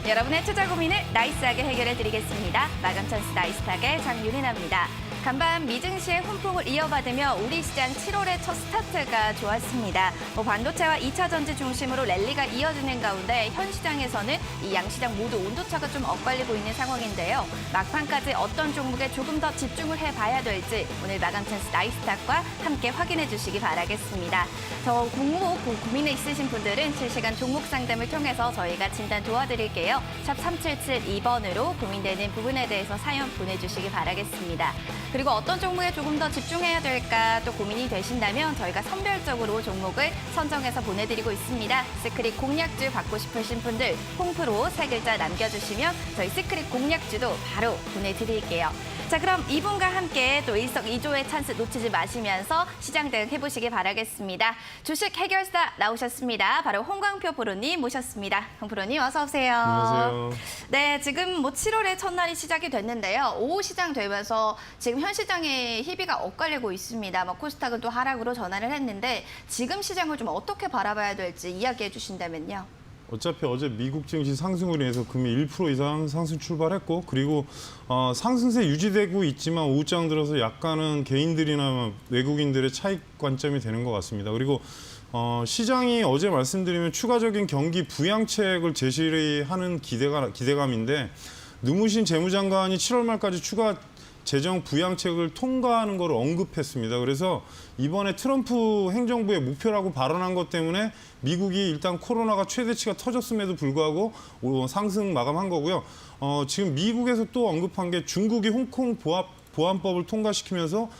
여러분의 투자 고민을 나이스하게 해결해 드리겠습니다. 마감 찬스 나이스탁의 장윤희나입니다. 간밤 미증시의 훈풍을 이어받으며 우리 시장 7월의 첫 스타트가 좋았습니다. 반도체와 2차 전지 중심으로 랠리가 이어지는 가운데 현 시장에서는 이 양시장 모두 온도차가 좀 엇갈리고 있는 상황인데요. 막판까지 어떤 종목에 조금 더 집중을 해봐야 될지 오늘 마감 찬스 나이스탁과 함께 확인해 주시기 바라겠습니다. 저 종목 고민이 있으신 분들은 실시간 종목 상담을 통해서 저희가 진단 도와드릴게요. 샵 3772번으로 고민되는 부분에 대해서 사연 보내주시기 바라겠습니다. 그리고 어떤 종목에 조금 더 집중해야 될까 또 고민이 되신다면 저희가 선별적으로 종목을 선정해서 보내드리고 있습니다. 시크릿 공략주 받고 싶으신 분들 홈프로 3글자 남겨주시면 저희 시크릿 공략주도 바로 보내드릴게요. 자, 그럼 이분과 함께 또 일석이조의 찬스 놓치지 마시면서 시장 대응 해보시기 바라겠습니다. 주식 해결사 나오셨습니다. 바로 홍광표 프로님 모셨습니다. 홍 프로님 어서 오세요. 안녕하세요. 네, 지금 7월의 첫날이 시작이 됐는데요. 오후 시장 되면서 지금 현 시장의 희비가 엇갈리고 있습니다. 코스닥은 또 하락으로 전환을 했는데 지금 시장을 좀 어떻게 바라봐야 될지 이야기해 주신다면요. 어차피 어제 미국 증시 상승으로 인해서 금일 1% 이상 상승 출발했고 그리고 상승세 유지되고 있지만 오후장 들어서 약간은 개인들이나 외국인들의 차익 관점이 되는 것 같습니다. 그리고 시장이 어제 말씀드리면 추가적인 경기 부양책을 제시하는 기대감인데 누무신 재무장관이 7월 말까지 추가 재정 부양책을 통과하는 걸 언급했습니다. 그래서 이번에 트럼프 행정부의 목표라고 발언한 것 때문에 미국이 일단 코로나가 최대치가 터졌음에도 불구하고 상승 마감한 거고요. 지금 미국에서 또 언급한 게 중국이 홍콩 보안법을 통과시키면서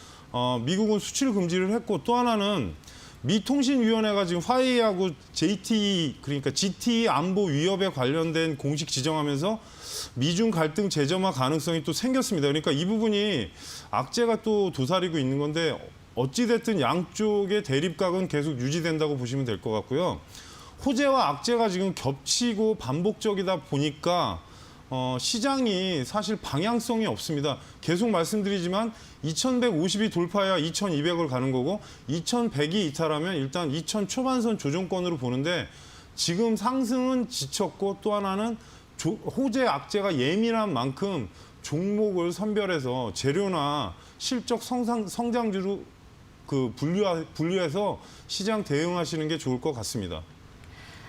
미국은 수출 금지를 했고 또 하나는 미 통신위원회가 지금 화웨이하고 JT 그러니까 GT 안보 위협에 관련된 공식 지정하면서 미중 갈등 재점화 가능성이 또 생겼습니다. 그러니까 이 부분이 악재가 또 도사리고 있는 건데 어찌됐든 양쪽의 대립각은 계속 유지된다고 보시면 될 것 같고요. 호재와 악재가 지금 겹치고 반복적이다 보니까 시장이 사실 방향성이 없습니다. 계속 말씀드리지만 2150이 돌파해야 2200을 가는 거고 2100이 이탈하면 일단 2000 초반선 조정권으로 보는데 지금 상승은 지쳤고 또 하나는 호재 악재가 예민한 만큼 종목을 선별해서 재료나 실적 성장주로 분류해서 시장 대응하시는 게 좋을 것 같습니다.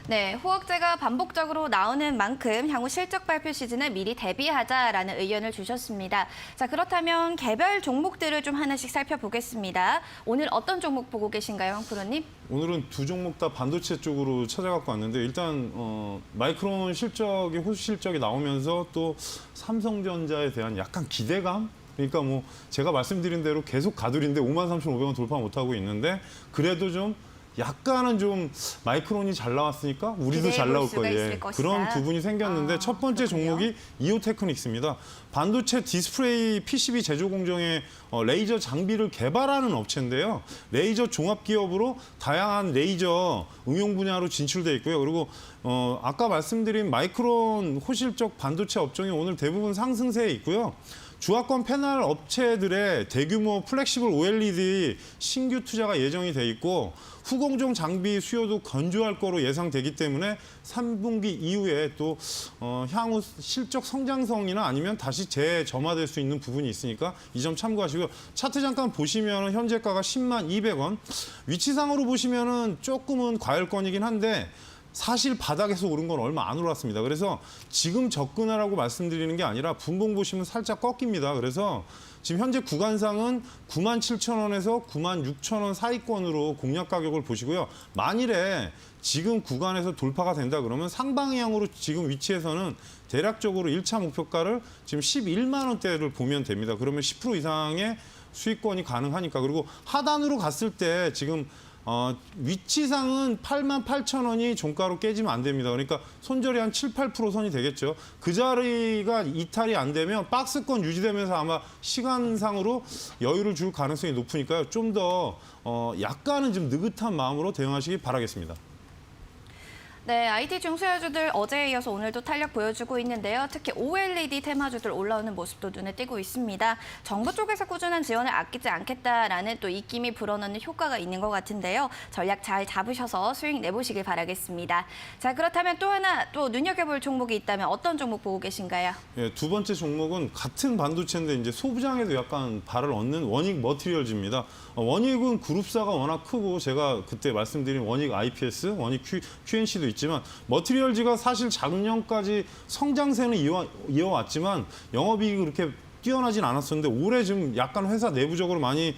네, 호황제가 반복적으로 나오는 만큼 향후 실적 발표 시즌에 미리 대비하자라는 의견을 주셨습니다. 자, 그렇다면 개별 종목들을 좀 하나씩 살펴보겠습니다. 오늘 어떤 종목 보고 계신가요, 황 프로님? 오늘은 두 종목 다 반도체 쪽으로 찾아갖고 왔는데 일단 마이크론 실적이 호수 실적이 나오면서 또 삼성전자에 대한 약간 기대감? 그러니까 제가 말씀드린 대로 계속 가두리인데 53,500원 돌파 못하고 있는데 그래도 좀 약간은 좀 마이크론이 잘 나왔으니까 우리도 잘 나올 거예요. 그런 부분이 생겼는데 첫 번째 그렇군요. 종목이 이오테크닉스입니다. 반도체 디스플레이 PCB 제조 공정에 레이저 장비를 개발하는 업체인데요. 레이저 종합 기업으로 다양한 레이저 응용 분야로 진출돼 있고요. 그리고 아까 말씀드린 마이크론 호실적 반도체 업종이 오늘 대부분 상승세에 있고요. 주화권 패널 업체들의 대규모 플렉시블 OLED 신규 투자가 예정이 돼 있고 후공정 장비 수요도 건조할 거로 예상되기 때문에 3분기 이후에 또 향후 실적 성장성이나 아니면 다시 재점화될 수 있는 부분이 있으니까 이 점 참고하시고요. 차트 잠깐 보시면 현재가가 10만 200원. 위치상으로 보시면은 조금은 과열권이긴 한데 사실 바닥에서 오른 건 얼마 안 올랐습니다. 그래서 지금 접근하라고 말씀드리는 게 아니라 분봉 보시면 살짝 꺾입니다. 그래서 지금 현재 구간상은 97,000원에서 96,000원 사이권으로 공략 가격을 보시고요. 만일에 지금 구간에서 돌파가 된다 그러면 상방향으로 지금 위치에서는 대략적으로 1차 목표가를 지금 11만 원대를 보면 됩니다. 그러면 10% 이상의 수익권이 가능하니까. 그리고 하단으로 갔을 때 지금 위치상은 88,000원이 종가로 깨지면 안 됩니다. 그러니까 손절이 한 7, 8% 선이 되겠죠. 그 자리가 이탈이 안 되면 박스권 유지되면서 아마 시간상으로 여유를 줄 가능성이 높으니까요. 좀 더 약간은 좀 느긋한 마음으로 대응하시기 바라겠습니다. 네, IT 중소야주들 어제에 이어서 오늘도 탄력 보여주고 있는데요. 특히 OLED 테마주들 올라오는 모습도 눈에 띄고 있습니다. 정부 쪽에서 꾸준한 지원을 아끼지 않겠다라는 또 입김이 불어넣는 효과가 있는 것 같은데요. 전략 잘 잡으셔서 수익 내보시길 바라겠습니다. 자, 그렇다면 또 하나 또 눈여겨볼 종목이 있다면 어떤 종목 보고 계신가요? 예, 두 번째 종목은 같은 반도체인데 이제 소부장에도 약간 발을 얻는 원익 머티리얼즈입니다. 원익은 그룹사가 워낙 크고 제가 그때 말씀드린 원익 IPS, 원익 QNC도 있지만 머티리얼즈가 사실 작년까지 성장세는 이어왔지만 영업이익이 그렇게 뛰어나진 않았었는데 올해 지금 약간 회사 내부적으로 많이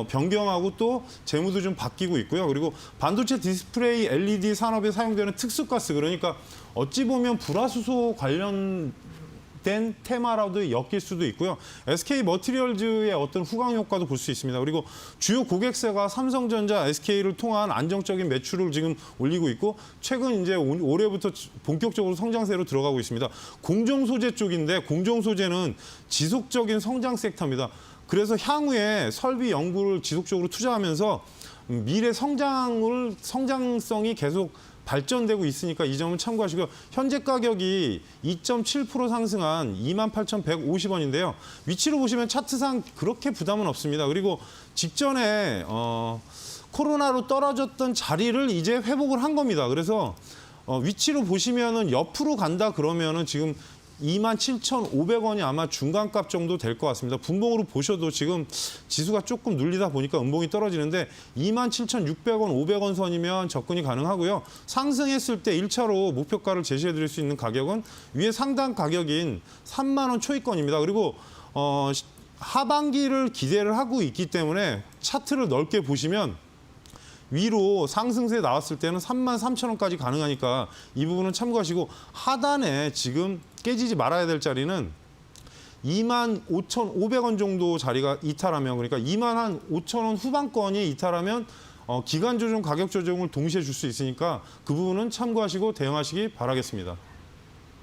변경하고 또 재무도 좀 바뀌고 있고요. 그리고 반도체 디스플레이 LED 산업에 사용되는 특수가스, 그러니까 어찌 보면 불화수소 관련된 테마라도 엮일 수도 있고요. SK 머티리얼즈의 어떤 후광 효과도 볼 수 있습니다. 그리고 주요 고객사가 삼성전자, SK를 통한 안정적인 매출을 지금 올리고 있고 최근 이제 올해부터 본격적으로 성장세로 들어가고 있습니다. 공정 소재 쪽인데 공정 소재는 지속적인 성장 섹터입니다. 그래서 향후에 설비 연구를 지속적으로 투자하면서 미래 성장성이 계속 발전되고 있으니까 이 점은 참고하시고요. 현재 가격이 2.7% 상승한 28,150원인데요. 위치로 보시면 차트상 그렇게 부담은 없습니다. 그리고 직전에 코로나로 떨어졌던 자리를 이제 회복을 한 겁니다. 그래서 위치로 보시면은 옆으로 간다 그러면은 지금 27,500원이 아마 중간값 정도 될 것 같습니다. 분봉으로 보셔도 지금 지수가 조금 눌리다 보니까 음봉이 떨어지는데 27,600원, 500원 선이면 접근이 가능하고요. 상승했을 때 1차로 목표가를 제시해 드릴 수 있는 가격은 위에 상단 가격인 3만 원 초입권입니다. 그리고 하반기를 기대를 하고 있기 때문에 차트를 넓게 보시면 위로 상승세 나왔을 때는 33,000원까지 가능하니까 이 부분은 참고하시고 하단에 지금 깨지지 말아야 될 자리는 25,500원 정도 자리가 이탈하면 그러니까 25,000원 후반권이 이탈하면 기간 조정, 가격 조정을 동시에 줄 수 있으니까 그 부분은 참고하시고 대응하시기 바라겠습니다.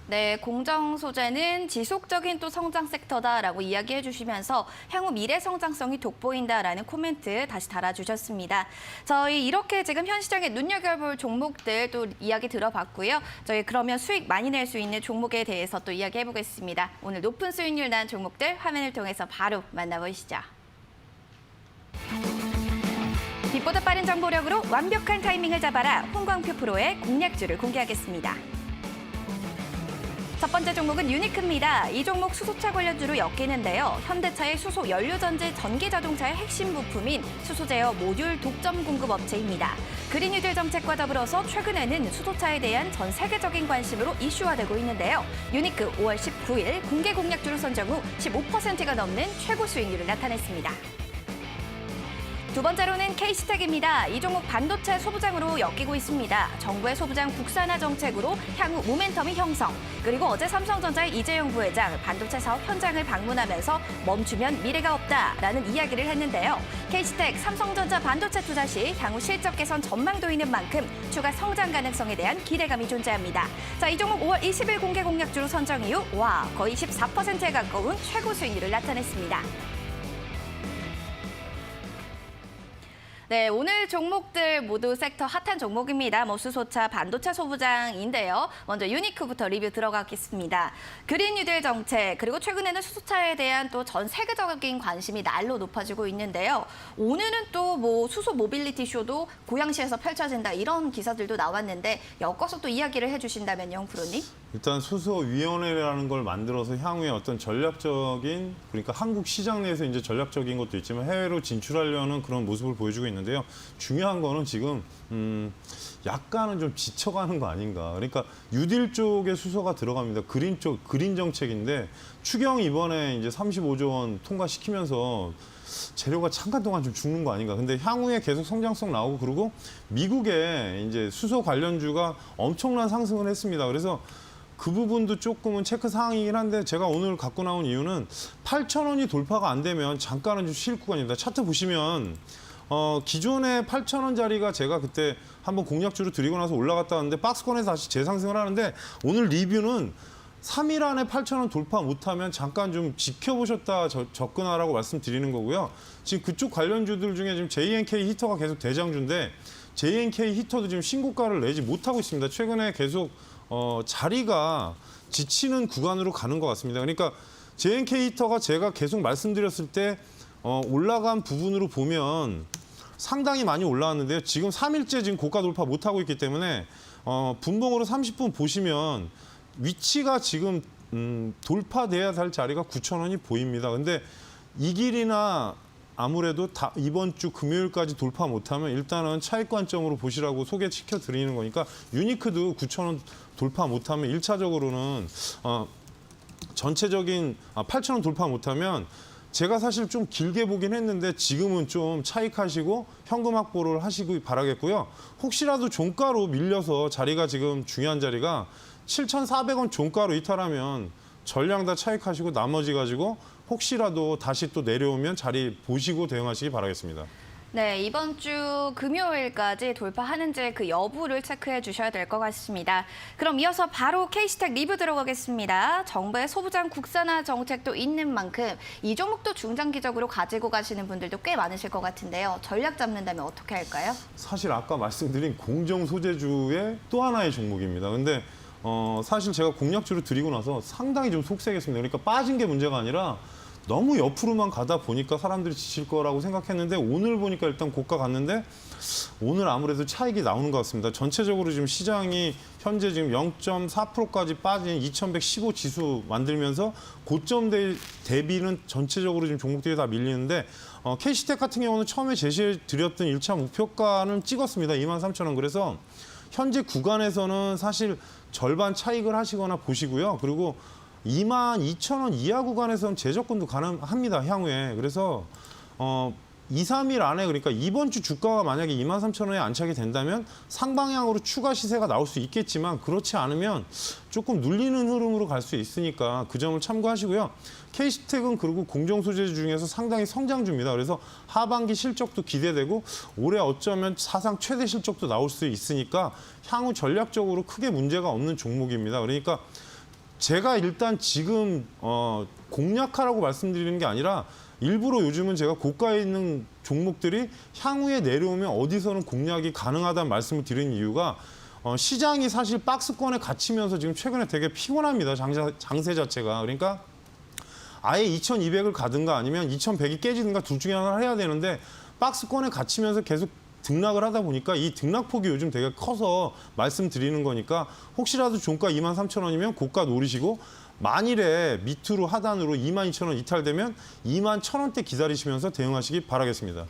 네, 공정 소재는 지속적인 또 성장 섹터다라고 이야기해 주시면서 향후 미래 성장성이 돋보인다라는 코멘트 다시 달아주셨습니다. 저희 이렇게 지금 현 시장에 눈여겨볼 종목들 또 이야기 들어봤고요. 저희 그러면 수익 많이 낼 수 있는 종목에 대해서 또 이야기해 보겠습니다. 오늘 높은 수익률 난 종목들 화면을 통해서 바로 만나보시죠. 빛보다 빠른 정보력으로 완벽한 타이밍을 잡아라. 홍광표 프로의 공략주를 공개하겠습니다. 첫 번째 종목은 유니크입니다. 이 종목 수소차 관련주로 엮이는데요. 현대차의 수소 연료전지 전기자동차의 핵심 부품인 수소 제어 모듈 독점 공급 업체입니다. 그린 뉴딜 정책과 더불어서 최근에는 수소차에 대한 전 세계적인 관심으로 이슈화되고 있는데요. 유니크 5월 19일 공개 공략주를 선정 후 15%가 넘는 최고 수익률을 나타냈습니다. 두 번째로는 K시텍입니다. 이 종목 반도체 소부장으로 엮이고 있습니다. 정부의 소부장 국산화 정책으로 향후 모멘텀이 형성. 그리고 어제 삼성전자의 이재용 부회장 반도체 사업 현장을 방문하면서 멈추면 미래가 없다라는 이야기를 했는데요. K시텍 삼성전자 반도체 투자 시 향후 실적 개선 전망도 있는 만큼 추가 성장 가능성에 대한 기대감이 존재합니다. 자, 이 종목 5월 20일 공개 공략주로 선정 이후 거의 14%에 가까운 최고 수익률을 나타냈습니다. 네, 오늘 종목들 모두 섹터 핫한 종목입니다. 수소차, 반도체 소부장인데요. 먼저 유니크부터 리뷰 들어가겠습니다. 그린 뉴딜 정책, 그리고 최근에는 수소차에 대한 또 전 세계적인 관심이 날로 높아지고 있는데요. 오늘은 또 수소 모빌리티 쇼도 고양시에서 펼쳐진다 이런 기사들도 나왔는데 엮어서 또 이야기를 해주신다면 영 프로님? 일단 수소위원회라는 걸 만들어서 향후에 어떤 전략적인, 그러니까 한국 시장 내에서 이제 전략적인 것도 있지만 해외로 진출하려는 그런 모습을 보여주고 있는데요. 중요한 거는 지금 약간은 좀 지쳐가는 거 아닌가. 그러니까 뉴딜 쪽에 수소가 들어갑니다. 그린 정책인데 추경 이번에 이제 35조 원 통과시키면서 재료가 잠깐 동안 좀 죽는 거 아닌가. 근데 향후에 계속 성장성 나오고, 그리고 미국에 이제 수소 관련주가 엄청난 상승을 했습니다. 그래서 그 부분도 조금은 체크 사항이긴 한데 제가 오늘 갖고 나온 이유는 8,000원이 돌파가 안 되면 잠깐은 좀 쉴 구간입니다. 차트 보시면 기존의 8,000원짜리가 제가 그때 한번 공략주로 드리고 나서 올라갔다 왔는데 박스권에서 다시 재상승을 하는데 오늘 리뷰는 3일 안에 8,000원 돌파 못하면 잠깐 좀 지켜보셨다 접근하라고 말씀드리는 거고요. 지금 그쪽 관련주들 중에 지금 JNK 히터가 계속 대장주인데 JNK 히터도 지금 신고가를 내지 못하고 있습니다. 최근에 계속 자리가 지치는 구간으로 가는 것 같습니다. 그러니까 JNK 히터가 제가 계속 말씀드렸을 때 올라간 부분으로 보면 상당히 많이 올라왔는데요. 지금 3일째 지금 고가 돌파 못하고 있기 때문에 분봉으로 30분 보시면 위치가 지금 돌파돼야 될 자리가 9,000원이 보입니다. 근데 이 길이나 아무래도 이번 주 금요일까지 돌파 못하면 일단은 차익 관점으로 보시라고 소개시켜 드리는 거니까 유니크도 9,000원 돌파 못하면 1차적으로는 전체적인 8,000원 돌파 못하면 제가 사실 좀 길게 보긴 했는데 지금은 좀 차익하시고 현금 확보를 하시기 바라겠고요. 혹시라도 종가로 밀려서 자리가 지금 중요한 자리가 7,400원 종가로 이탈하면 전량 다 차익하시고 나머지 가지고 혹시라도 다시 또 내려오면 자리 보시고 대응하시기 바라겠습니다. 네, 이번 주 금요일까지 돌파하는지 그 여부를 체크해 주셔야 될 것 같습니다. 그럼 이어서 바로 K스택 리뷰 들어가겠습니다. 정부의 소부장 국산화 정책도 있는 만큼 이 종목도 중장기적으로 가지고 가시는 분들도 꽤 많으실 것 같은데요. 전략 잡는다면 어떻게 할까요? 사실 아까 말씀드린 공정 소재주의 또 하나의 종목입니다. 근데 사실 제가 공략주를 드리고 나서 상당히 좀 속색했습니다. 그러니까 빠진 게 문제가 아니라 너무 옆으로만 가다 보니까 사람들이 지칠 거라고 생각했는데 오늘 보니까 일단 고가 갔는데 오늘 아무래도 차익이 나오는 것 같습니다. 전체적으로 지금 시장이 현재 지금 0.4%까지 빠진 2115 지수 만들면서 고점 대비는 전체적으로 지금 종목들이 다 밀리는데 K스택 같은 경우는 처음에 제시해 드렸던 1차 목표가는 찍었습니다. 23,000원. 그래서 현재 구간에서는 사실 절반 차익을 하시거나 보시고요. 그리고 22,000원 이하 구간에서는 재접근도 가능합니다. 향후에. 그래서 2, 3일 안에 그러니까 이번 주 주가가 만약에 23,000원에 안착이 된다면 상방향으로 추가 시세가 나올 수 있겠지만 그렇지 않으면 조금 눌리는 흐름으로 갈 수 있으니까 그 점을 참고하시고요. K스택은 그리고 공정소재 중에서 상당히 성장주입니다. 그래서 하반기 실적도 기대되고 올해 어쩌면 사상 최대 실적도 나올 수 있으니까 향후 전략적으로 크게 문제가 없는 종목입니다. 그러니까 제가 일단 지금 공략하라고 말씀드리는 게 아니라 일부러 요즘은 제가 고가에 있는 종목들이 향후에 내려오면 어디서는 공략이 가능하다는 말씀을 드리는 이유가 시장이 사실 박스권에 갇히면서 지금 최근에 되게 피곤합니다. 장세 자체가. 그러니까 아예 2,200을 가든가 아니면 2,100이 깨지든가 둘 중에 하나를 해야 되는데 박스권에 갇히면서 계속 등락을 하다 보니까 이 등락폭이 요즘 되게 커서 말씀드리는 거니까 혹시라도 종가 23,000원이면 고가 노리시고 만일에 밑으로 하단으로 22,000원 이탈되면 21,000원대 기다리시면서 대응하시기 바라겠습니다.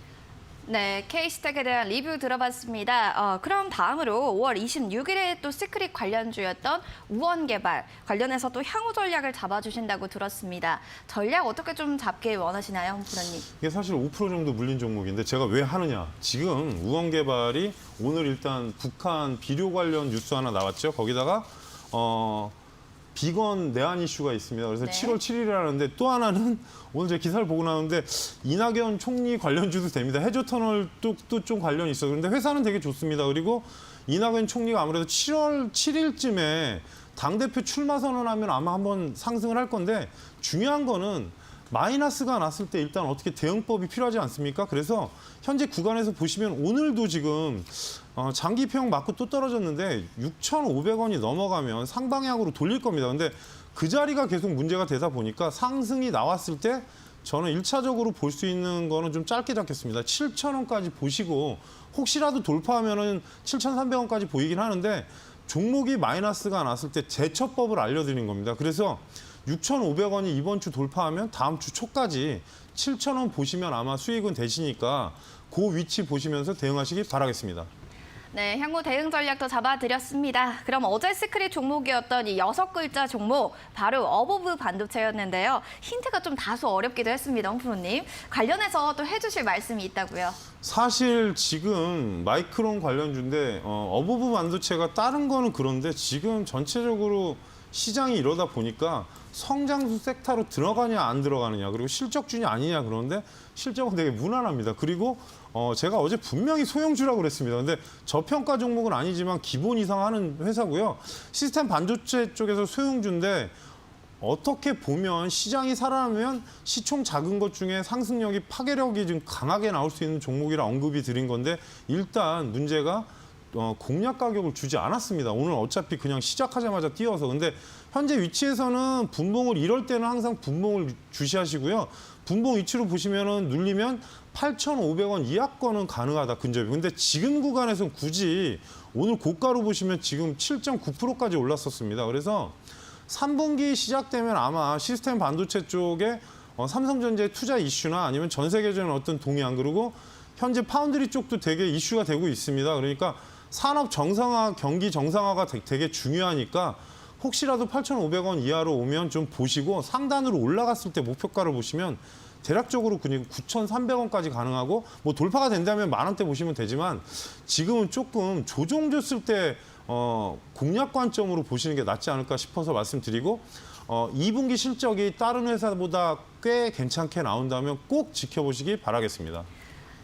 네, K스택에 대한 리뷰 들어봤습니다. 그럼 다음으로 5월 26일에 또 시크릿 관련주였던 우원개발 관련해서 또 향후 전략을 잡아주신다고 들었습니다. 전략 어떻게 좀 잡길 원하시나요, 홍프로님? 이게 사실 5% 정도 물린 종목인데 제가 왜 하느냐. 지금 우원개발이 오늘 일단 북한 비료 관련 뉴스 하나 나왔죠. 거기다가 비건 내한 이슈가 있습니다. 그래서 네. 7월 7일에 하는데 또 하나는 오늘 제가 기사를 보고 나오는데 이낙연 총리 관련주도 됩니다. 해저터널도 좀 관련이 있어요. 그런데 회사는 되게 좋습니다. 그리고 이낙연 총리가 아무래도 7월 7일쯤에 당대표 출마 선언하면 아마 한번 상승을 할 건데 중요한 거는 마이너스가 났을 때 일단 어떻게 대응법이 필요하지 않습니까? 그래서 현재 구간에서 보시면 오늘도 지금 장기평 맞고 또 떨어졌는데 6,500원이 넘어가면 상방향으로 돌릴 겁니다. 근데 그 자리가 계속 문제가 되다 보니까 상승이 나왔을 때 저는 1차적으로 볼 수 있는 거는 좀 짧게 잡겠습니다. 7,000원까지 보시고 혹시라도 돌파하면은 7,300원까지 보이긴 하는데 종목이 마이너스가 났을 때 대처법을 알려드리는 겁니다. 그래서 6,500원이 이번 주 돌파하면 다음 주 초까지 7,000원 보시면 아마 수익은 되시니까 그 위치 보시면서 대응하시기 바라겠습니다. 네, 향후 대응 전략도 잡아드렸습니다. 그럼 어제 시크릿 종목이었던 이 6글자 종목, 바로 어보브 반도체였는데요. 힌트가 좀 다소 어렵기도 했습니다, 홍프로님. 관련해서 또 해주실 말씀이 있다고요. 사실 지금 마이크론 관련주인데 어보브 반도체가 다른 거는 그런데 지금 전체적으로 시장이 이러다 보니까 성장수 섹터로 들어가냐 안 들어가느냐 그리고 실적준이 아니냐 그러는데 실적은 되게 무난합니다. 그리고 제가 어제 분명히 소형주라고 그랬습니다. 근데 저평가 종목은 아니지만 기본 이상 하는 회사고요. 시스템 반도체 쪽에서 소형주인데 어떻게 보면 시장이 살아나면 시총 작은 것 중에 상승력이 파괴력이 좀 강하게 나올 수 있는 종목이라 언급이 드린 건데 일단 문제가 공략 가격을 주지 않았습니다. 오늘 어차피 그냥 시작하자마자 뛰어서. 근데 현재 위치에서는 분봉을 이럴 때는 항상 분봉을 주시하시고요. 분봉 위치로 보시면은 눌리면 8,500원 이하권은 가능하다, 근접이. 근데 지금 구간에서 굳이 오늘 고가로 보시면 지금 7.9%까지 올랐었습니다. 그래서 3분기 시작되면 아마 시스템 반도체 쪽에 삼성전자의 투자 이슈나 아니면 전 세계적인 어떤 동향, 그리고 현재 파운드리 쪽도 되게 이슈가 되고 있습니다. 그러니까 산업 정상화, 경기 정상화가 되게 중요하니까 혹시라도 8,500원 이하로 오면 좀 보시고 상단으로 올라갔을 때 목표가를 보시면 대략적으로 그냥 9,300원까지 가능하고 뭐 돌파가 된다면 10,000원대 보시면 되지만 지금은 조금 조정 줬을 때 공략 관점으로 보시는 게 낫지 않을까 싶어서 말씀드리고 2분기 실적이 다른 회사보다 꽤 괜찮게 나온다면 꼭 지켜보시기 바라겠습니다.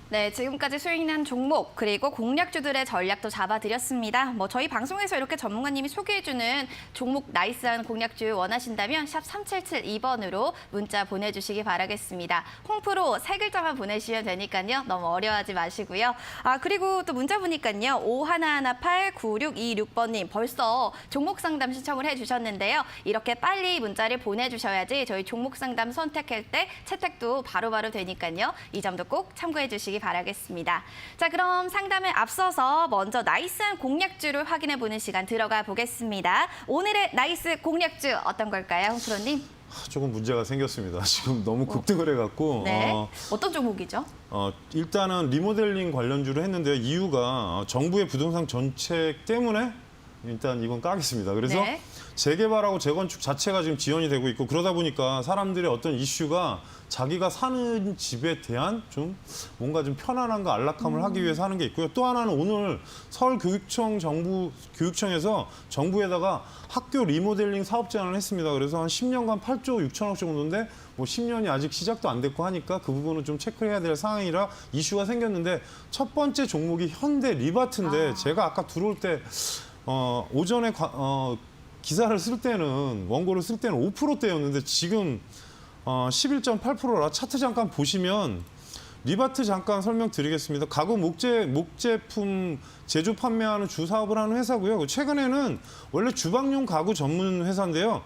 네, 지금까지 수익난 종목 그리고 공략주들의 전략도 잡아드렸습니다. 뭐 저희 방송에서 이렇게 전문가님이 소개해주는 종목 나이스한 공략주 원하신다면 샵 3772번으로 문자 보내주시기 바라겠습니다. 홍프로 3글자만 보내시면 되니까요. 너무 어려워하지 마시고요. 그리고 또 문자 보니까요. 51189626번님 벌써 종목 상담 신청을 해주셨는데요. 이렇게 빨리 문자를 보내주셔야지 저희 종목 상담 선택할 때 채택도 바로바로 되니까요. 이 점도 꼭 참고해 주시기 바라겠습니다. 자, 그럼 상담을 앞서서 먼저 나이스한 공략주를 확인해 보는 시간 들어가 보겠습니다. 오늘의 나이스 공략주 어떤 걸까요, 홍프로님? 조금 문제가 생겼습니다. 지금 너무 급등을 해갖고. 네. 어떤 종목이죠? 일단은 리모델링 관련주로 했는데요. 이유가 정부의 부동산 정책 때문에 일단 이건 까겠습니다. 그래서 네. 재개발하고 재건축 자체가 지금 지연이 되고 있고 그러다 보니까 사람들의 어떤 이슈가 자기가 사는 집에 대한 좀 뭔가 좀 편안함과 안락함을 하기 위해서 하는 게 있고요. 또 하나는 오늘 서울교육청 교육청에서 정부에다가 학교 리모델링 사업 제안을 했습니다. 그래서 한 10년간 8조 6천억 정도인데 뭐 10년이 아직 시작도 안 됐고 하니까 그 부분은 좀 체크해야 될 상황이라 이슈가 생겼는데 첫 번째 종목이 현대 리바트인데 제가 아까 들어올 때 오전에 기사를 쓸 때는 원고를 쓸 때는 5%대였는데 지금 11.8%라 차트 잠깐 보시면 리바트 잠깐 설명드리겠습니다. 가구 목제품 제조 판매하는 주 사업을 하는 회사고요. 최근에는 원래 주방용 가구 전문 회사인데요.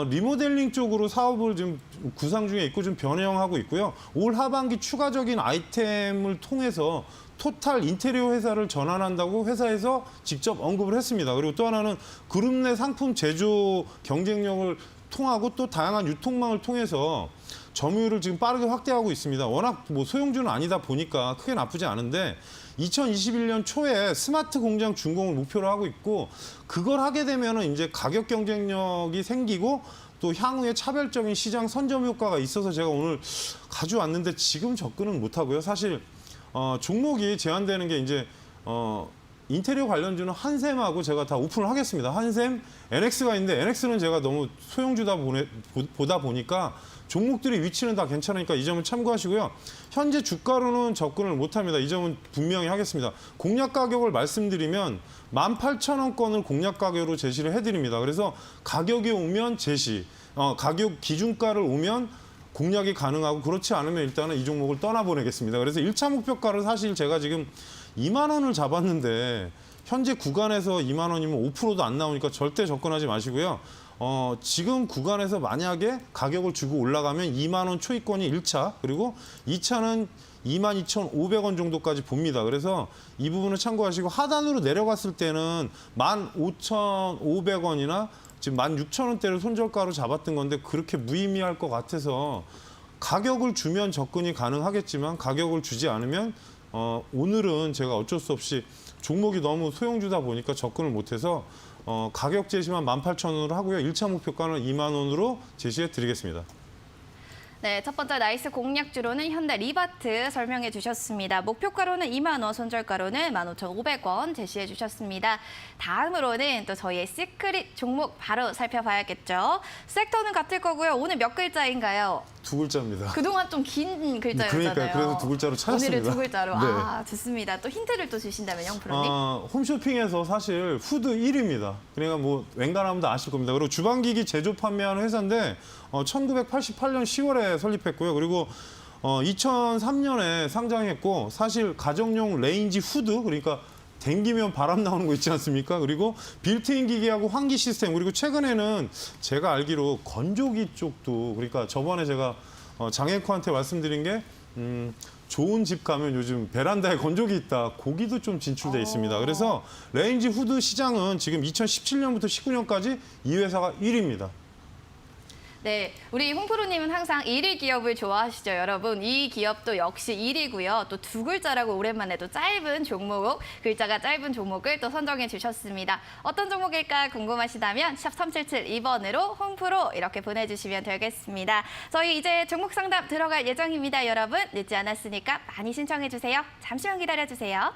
리모델링 쪽으로 사업을 지금 구상 중에 있고 좀 변형하고 있고요. 올 하반기 추가적인 아이템을 통해서 토탈 인테리어 회사를 전환한다고 회사에서 직접 언급을 했습니다. 그리고 또 하나는 그룹 내 상품 제조 경쟁력을 통하고 또 다양한 유통망을 통해서 점유율을 지금 빠르게 확대하고 있습니다. 워낙 뭐 소형주는 아니다 보니까 크게 나쁘지 않은데 2021년 초에 스마트 공장 준공을 목표로 하고 있고 그걸 하게 되면은 이제 가격 경쟁력이 생기고 또 향후에 차별적인 시장 선점 효과가 있어서 제가 오늘 가져왔는데 지금 접근은 못 하고요. 사실 종목이 제한되는 게 이제 인테리어 관련주는 한샘하고 제가 다 오픈을 하겠습니다. 한샘, NX가 있는데 NX는 제가 너무 소형주다 보다 보니까 종목들의 위치는 다 괜찮으니까 이 점을 참고하시고요. 현재 주가로는 접근을 못합니다. 이 점은 분명히 하겠습니다. 공략 가격을 말씀드리면 18,000원권을 공략 가격으로 제시를 해드립니다. 그래서 가격이 오면 제시, 가격 기준가를 오면 공략이 가능하고 그렇지 않으면 일단은 이 종목을 떠나보내겠습니다. 그래서 1차 목표가를 사실 제가 지금 2만 원을 잡았는데 현재 구간에서 2만 원이면 5%도 안 나오니까 절대 접근하지 마시고요. 지금 구간에서 만약에 가격을 주고 올라가면 2만 원 초입권이 1차 그리고 2차는 22,500원 정도까지 봅니다. 그래서 이 부분을 참고하시고 하단으로 내려갔을 때는 15,500원이나 지금 16,000원대를 손절가로 잡았던 건데 그렇게 무의미할 것 같아서 가격을 주면 접근이 가능하겠지만 가격을 주지 않으면 오늘은 제가 어쩔 수 없이 종목이 너무 소형주다 보니까 접근을 못해서 가격 제시만 18,000원으로 하고요. 1차 목표가는 2만 원으로 제시해 드리겠습니다. 네, 첫 번째 나이스 공략주로는 현대 리바트 설명해 주셨습니다. 목표가로는 2만 원, 손절가로는 15,500원 제시해 주셨습니다. 다음으로는 또 저희의 시크릿 종목 바로 살펴봐야겠죠. 섹터는 같을 거고요. 오늘 몇 글자인가요? 두 글자입니다. 그동안 좀 긴 글자였잖아요. 그러니까요. 그래서 두 글자로 찾았습니다. 오늘은 두 글자로. 네. 아, 좋습니다. 또 힌트를 또 주신다면요, 프로님? 홈쇼핑에서 사실 후드 1위입니다. 그러니까 뭐 웬간하면 다 아실 겁니다. 그리고 주방기기 제조 판매하는 회사인데 1988년 10월에 설립했고요. 그리고 2003년에 상장했고 사실 가정용 레인지 후드 그러니까 댕기면 바람 나오는 거 있지 않습니까? 그리고 빌트인 기기하고 환기 시스템 그리고 최근에는 제가 알기로 건조기 쪽도 그러니까 저번에 제가 장애코한테 말씀드린 게 좋은 집 가면 요즘 베란다에 건조기 있다. 고기도 좀 진출돼 있습니다. 그래서 레인지 후드 시장은 지금 2017년부터 19년까지 이 회사가 1위입니다. 네, 우리 홍프로님은 항상 1위 기업을 좋아하시죠, 여러분. 이 기업도 역시 1위고요. 또 두 글자라고 오랜만에 또 짧은 종목, 글자가 짧은 종목을 또 선정해 주셨습니다. 어떤 종목일까 궁금하시다면 샵 3772번으로 홍프로 이렇게 보내주시면 되겠습니다. 저희 이제 종목 상담 들어갈 예정입니다, 여러분. 늦지 않았으니까 많이 신청해 주세요. 잠시만 기다려 주세요.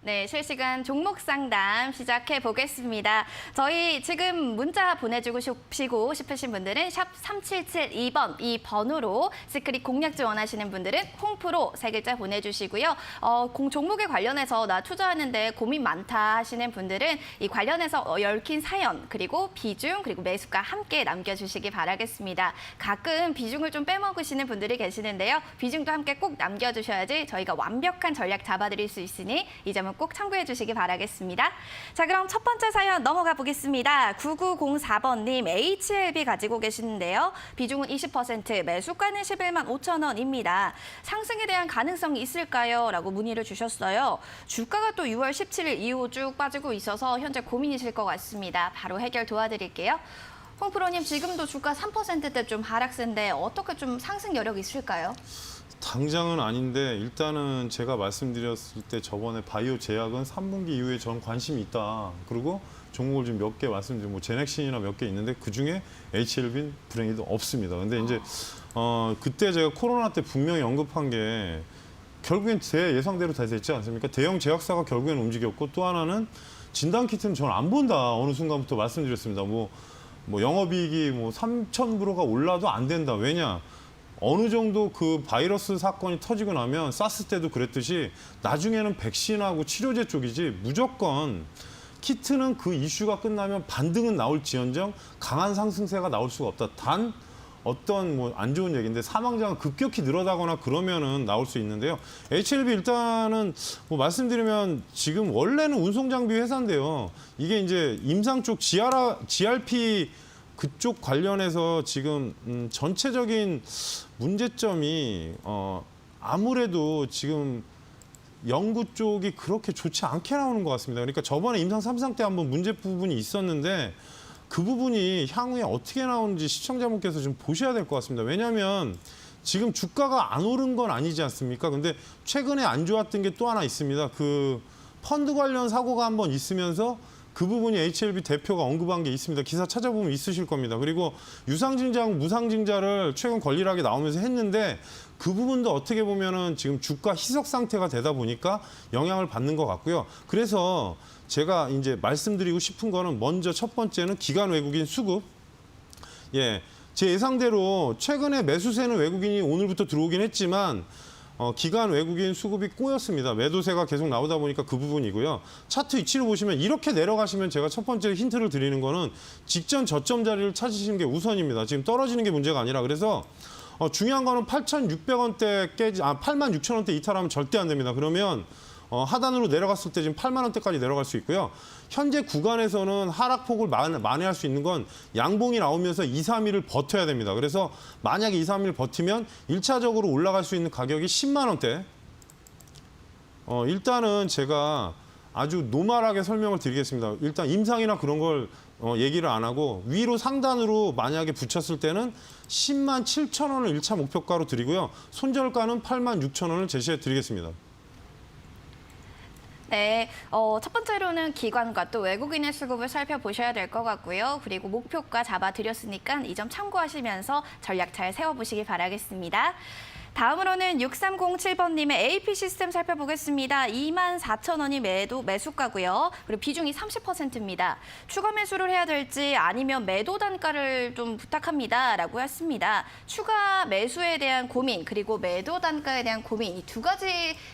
네, 실시간 종목 상담 시작해 보겠습니다. 저희 지금 문자 보내주고 싶으신 분들은 샵 3772번 이 번호로 시크릿 공략주 원하시는 분들은 홍프로 세 글자 보내주시고요. 종목에 관련해서 나 투자하는데 고민 많다 하시는 분들은 이 관련해서 얽힌 사연 그리고 비중 그리고 매수가 함께 남겨주시기 바라겠습니다. 가끔 비중을 좀 빼먹으시는 분들이 계시는데요. 비중도 함께 꼭 남겨주셔야지 저희가 완벽한 전략 잡아드릴 수 있으니 이 점은 꼭 참고해 주시기 바라겠습니다. 자, 그럼 첫 번째 사연 넘어가 보겠습니다. 9904번님 HLB 가지고 계시는데요. 비중은 20%, 매수가는 11만 5천 원입니다. 상승에 대한 가능성이 있을까요? 라고 문의를 주셨어요. 주가가 또 6월 17일 이후 쭉 빠지고 있어서 현재 고민이실 것 같습니다. 바로 해결 도와드릴게요. 홍프로님 지금도 주가 3%대 좀 하락세인데 어떻게 좀 상승 여력이 있을까요? 당장은 아닌데 일단은 제가 말씀드렸을 때 저번에 바이오 제약은 3분기 이후에 전 관심이 있다. 그리고 종목을 좀 몇 개 말씀드리고 뭐 제넥신이나 몇 개 있는데 그중에 HLB는 불행히도 없습니다. 근데 이제 그때 제가 코로나 때 분명히 언급한 게 결국엔 제 예상대로 다 됐지 않습니까? 대형 제약사가 결국엔 움직였고 또 하나는 진단키트는 저는 안 본다. 어느 순간부터 말씀드렸습니다. 뭐 영업이익이 뭐 3,000%가 올라도 안 된다. 왜냐? 어느 정도 그 바이러스 사건이 터지고 나면 사스 때도 그랬듯이 나중에는 백신하고 치료제 쪽이지 무조건 키트는 그 이슈가 끝나면 반등은 나올지언정 강한 상승세가 나올 수가 없다. 단 어떤 뭐 안 좋은 얘기인데 사망자가 급격히 늘어나거나 그러면은 나올 수 있는데요. HLB 일단은 뭐 말씀드리면 지금 원래는 운송장비 회사인데요. 이게 이제 임상 쪽 GRP 그쪽 관련해서 지금 전체적인 문제점이 아무래도 지금 연구 쪽이 그렇게 좋지 않게 나오는 것 같습니다. 그러니까 저번에 임상 3상 때 한번 문제 부분이 있었는데 그 부분이 향후에 어떻게 나오는지 시청자분께서 좀 보셔야 될 것 같습니다. 왜냐하면 지금 주가가 안 오른 건 아니지 않습니까? 근데 최근에 안 좋았던 게 또 하나 있습니다. 그 펀드 관련 사고가 한번 있으면서 그 부분이 HLB 대표가 언급한 게 있습니다. 기사 찾아보면 있으실 겁니다. 그리고 유상증자하고 무상증자를 최근 권리락이 나오면서 했는데 그 부분도 어떻게 보면은 지금 주가 희석 상태가 되다 보니까 영향을 받는 것 같고요. 그래서 제가 이제 말씀드리고 싶은 거는 먼저 첫 번째는 기관 외국인 수급. 예, 제 예상대로 최근에 매수세는 외국인이 오늘부터 들어오긴 했지만 기관 외국인 수급이 꼬였습니다. 매도세가 계속 나오다 보니까 그 부분이고요. 차트 위치를 보시면 이렇게 내려가시면 제가 첫 번째 힌트를 드리는 거는 직전 저점 자리를 찾으시는 게 우선입니다. 지금 떨어지는 게 문제가 아니라 그래서 중요한 거는 8,600원대 86,000원대 이탈하면 절대 안 됩니다. 그러면 하단으로 내려갔을 때 지금 8만 원대까지 내려갈 수 있고요. 현재 구간에서는 하락폭을 만회할 수 있는 건 양봉이 나오면서 2, 3일을 버텨야 됩니다. 그래서 만약에 2, 3일 버티면 1차적으로 올라갈 수 있는 가격이 10만 원대. 일단은 제가 아주 노멀하게 설명을 드리겠습니다. 일단 임상이나 그런 걸 얘기를 안 하고 위로 상단으로 만약에 붙였을 때는 10만 7천 원을 1차 목표가로 드리고요. 손절가는 8만 6천 원을 제시해 드리겠습니다. 네, 첫 번째로는 기관과 또 외국인의 수급을 살펴보셔야 될 것 같고요. 그리고 목표가 잡아드렸으니까 이 점 참고하시면서 전략 잘 세워보시기 바라겠습니다. 다음으로는 6307번님의 AP 시스템 살펴보겠습니다. 24,000원이 매수가고요. 그리고 비중이 30%입니다. 추가 매수를 해야 될지 아니면 매도 단가를 좀 부탁합니다. 라고 했습니다. 추가 매수에 대한 고민 그리고 매도 단가에 대한 고민 이 두 가지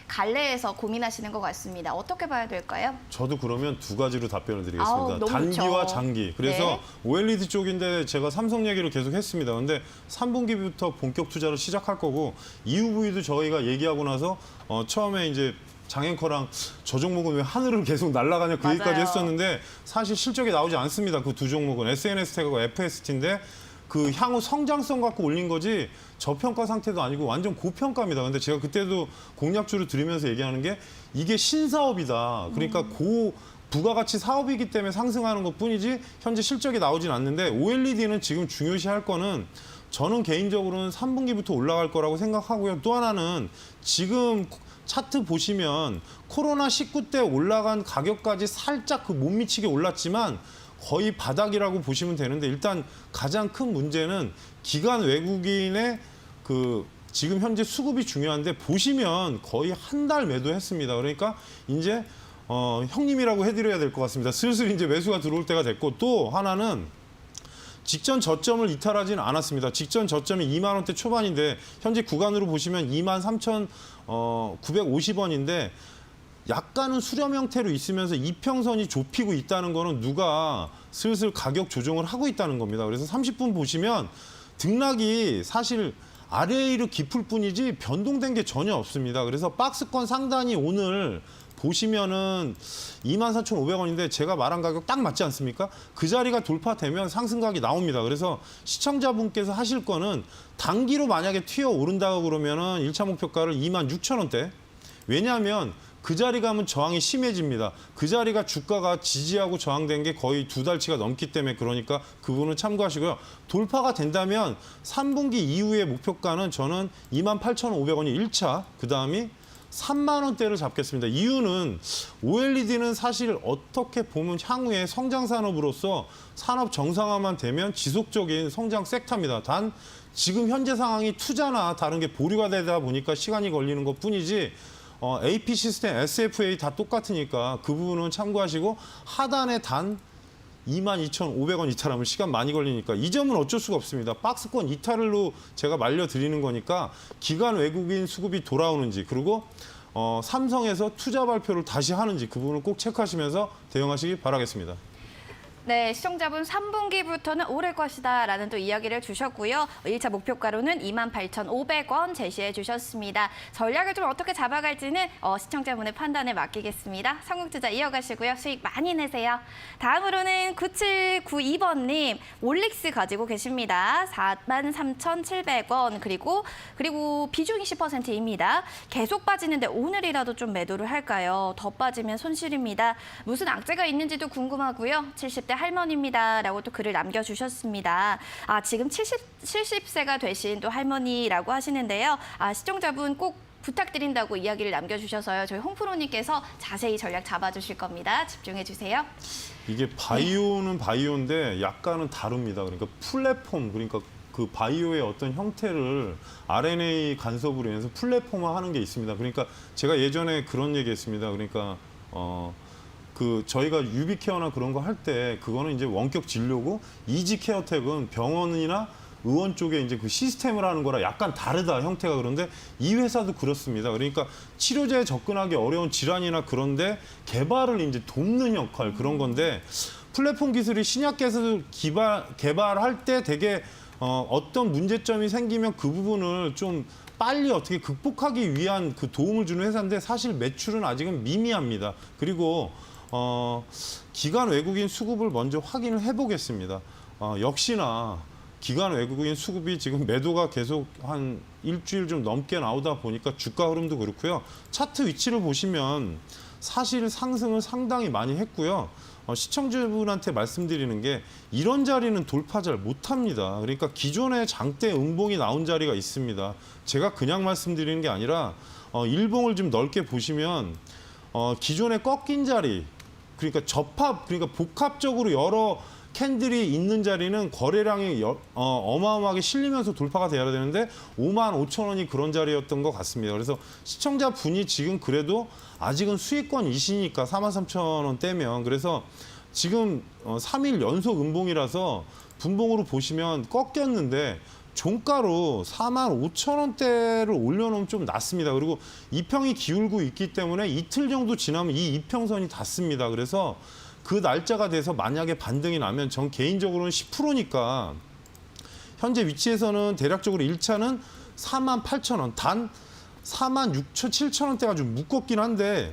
갈래에서 고민하시는 것 같습니다. 어떻게 봐야 될까요? 저도 그러면 두 가지로 답변을 드리겠습니다. 아우, 너무 단기와 좋죠. 장기. 그래서 네. OLED 쪽인데 제가 삼성 얘기를 계속 했습니다. 근데 3분기부터 본격 투자를 시작할 거고 EUV도 저희가 얘기하고 나서 처음에 이제 장앵커랑 저 종목은 왜 하늘을 계속 날아가냐 그 맞아요. 얘기까지 했었는데 사실 실적이 나오지 않습니다. 그 두 종목은 SNS 태그가 FST인데 그 향후 성장성 갖고 올린 거지 저평가 상태도 아니고 완전 고평가입니다. 근데 제가 그때도 공약주를 드리면서 얘기하는 게 이게 신사업이다. 그러니까 부가가치 사업이기 때문에 상승하는 것뿐이지 현재 실적이 나오진 않는데 OLED는 지금 중요시할 거는 저는 개인적으로는 3분기부터 올라갈 거라고 생각하고요. 또 하나는 지금 차트 보시면 코로나19 때 올라간 가격까지 살짝 그 못 미치게 올랐지만 거의 바닥이라고 보시면 되는데 일단 가장 큰 문제는 기관 외국인의 그 지금 현재 수급이 중요한데 보시면 거의 한 달 매도했습니다. 그러니까 이제 형님이라고 해드려야 될 것 같습니다. 슬슬 이제 매수가 들어올 때가 됐고 또 하나는 직전 저점을 이탈하지는 않았습니다. 직전 저점이 2만 원대 초반인데 현재 구간으로 보시면 23,950원인데 약간은 수렴 형태로 있으면서 이평선이 좁히고 있다는 거는 누가 슬슬 가격 조정을 하고 있다는 겁니다. 그래서 30분 보시면 등락이 사실 아래로 깊을 뿐이지 변동된 게 전혀 없습니다. 그래서 박스권 상단이 오늘 보시면은 24,500원인데 제가 말한 가격 딱 맞지 않습니까? 그 자리가 돌파되면 상승각이 나옵니다. 그래서 시청자분께서 하실 거는 단기로 만약에 튀어 오른다고 그러면은 1차 목표가를 26,000원대. 왜냐하면 그 자리 가면 저항이 심해집니다. 그 자리가 주가가 지지하고 저항된 게 거의 2달치가 넘기 때문에 그러니까 그 부분은 참고하시고요. 돌파가 된다면 3분기 이후의 목표가는 저는 28,500원이 1차, 그다음이 3만 원대를 잡겠습니다. 이유는 OLED는 사실 어떻게 보면 향후에 성장 산업으로서 산업 정상화만 되면 지속적인 성장 섹터입니다. 단 지금 현재 상황이 투자나 다른 게 보류가 되다 보니까 시간이 걸리는 것뿐이지 AP 시스템, SFA 다 똑같으니까 그 부분은 참고하시고 하단에 단 22,500원 이탈하면 시간 많이 걸리니까 이 점은 어쩔 수가 없습니다. 박스권 이탈로 제가 말려드리는 거니까 기관 외국인 수급이 돌아오는지 그리고 삼성에서 투자 발표를 다시 하는지 그 부분을 꼭 체크하시면서 대응하시기 바라겠습니다. 네, 시청자분 3분기부터는 오를 것이다라는 또 이야기를 주셨고요. 1차 목표가로는 28,500원 제시해 주셨습니다. 전략을 좀 어떻게 잡아갈지는 시청자분의 판단에 맡기겠습니다. 성공투자 이어가시고요. 수익 많이 내세요. 다음으로는 9792번님 올릭스 가지고 계십니다. 43,700원 그리고 비중이 10%입니다. 계속 빠지는데 오늘이라도 좀 매도를 할까요? 더 빠지면 손실입니다. 무슨 악재가 있는지도 궁금하고요. 70대 할머니입니다라고 또 글을 남겨주셨습니다. 지금 70세가 되신 또 할머니라고 하시는데요. 시청자분 꼭 부탁드린다고 이야기를 남겨주셔서요. 저희 홍프로님께서 자세히 전략 잡아주실 겁니다. 집중해 주세요. 이게 바이오는 바이오인데 약간은 다릅니다. 그러니까 플랫폼, 그러니까 그 바이오의 어떤 형태를 RNA 간섭으로 인해서 플랫폼화하는 게 있습니다. 그러니까 제가 예전에 그런 얘기했습니다. 그러니까 저희가 유비케어나 그런 거 할 때 그거는 이제 원격 진료고 이지케어텍은 병원이나 의원 쪽에 이제 그 시스템을 하는 거라 약간 다르다 형태가. 그런데 이 회사도 그렇습니다. 그러니까 치료제에 접근하기 어려운 질환이나 그런데 개발을 이제 돕는 역할 그런 건데 플랫폼 기술이 신약 기술 개발할 때 되게 어떤 문제점이 생기면 그 부분을 좀 빨리 어떻게 극복하기 위한 그 도움을 주는 회사인데 사실 매출은 아직은 미미합니다. 그리고 기관 외국인 수급을 먼저 확인을 해보겠습니다. 역시나 기관 외국인 수급이 지금 매도가 계속 한 일주일 좀 넘게 나오다 보니까 주가 흐름도 그렇고요. 차트 위치를 보시면 사실 상승을 상당히 많이 했고요. 시청자분한테 말씀드리는 게 이런 자리는 돌파 잘 못합니다. 그러니까 기존에 장대 음봉이 나온 자리가 있습니다. 제가 그냥 말씀드리는 게 아니라 일봉을 좀 넓게 보시면 기존에 꺾인 자리, 그러니까 그러니까 복합적으로 여러 캔들이 있는 자리는 거래량이 어마어마하게 실리면서 돌파가 돼야 되는데 55,000원이 그런 자리였던 것 같습니다. 그래서 시청자분이 지금 그래도 아직은 수익권이시니까 43,000원대면 그래서 지금 3일 연속 음봉이라서 분봉으로 보시면 꺾였는데 종가로 45,000원대를 올려놓으면 좀 낫습니다. 그리고 이평이 기울고 있기 때문에 이틀 정도 지나면 이 이평선이 닿습니다. 그래서 그 날짜가 돼서 만약에 반등이 나면 전 개인적으로는 10%니까 현재 위치에서는 대략적으로 1차는 48,000원, 단 46,000~7,000원대가 좀 묶었긴 한데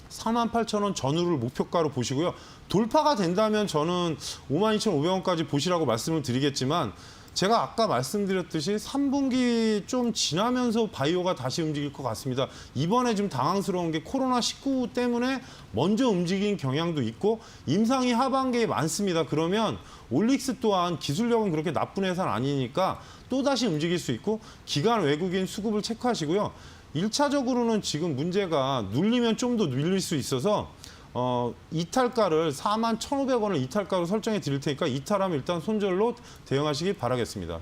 48,000원 전후를 목표가로 보시고요. 돌파가 된다면 저는 52,500원까지 보시라고 말씀을 드리겠지만 제가 아까 말씀드렸듯이 3분기 좀 지나면서 바이오가 다시 움직일 것 같습니다. 이번에 좀 당황스러운 게 코로나19 때문에 먼저 움직인 경향도 있고 임상이 하반기에 많습니다. 그러면 올릭스 또한 기술력은 그렇게 나쁜 회사는 아니니까 또다시 움직일 수 있고 기관 외국인 수급을 체크하시고요. 1차적으로는 지금 문제가 눌리면 좀 더 눌릴 수 있어서 이탈가를 41,500원을 이탈가로 설정해 드릴 테니까 이탈하면 일단 손절로 대응하시기 바라겠습니다.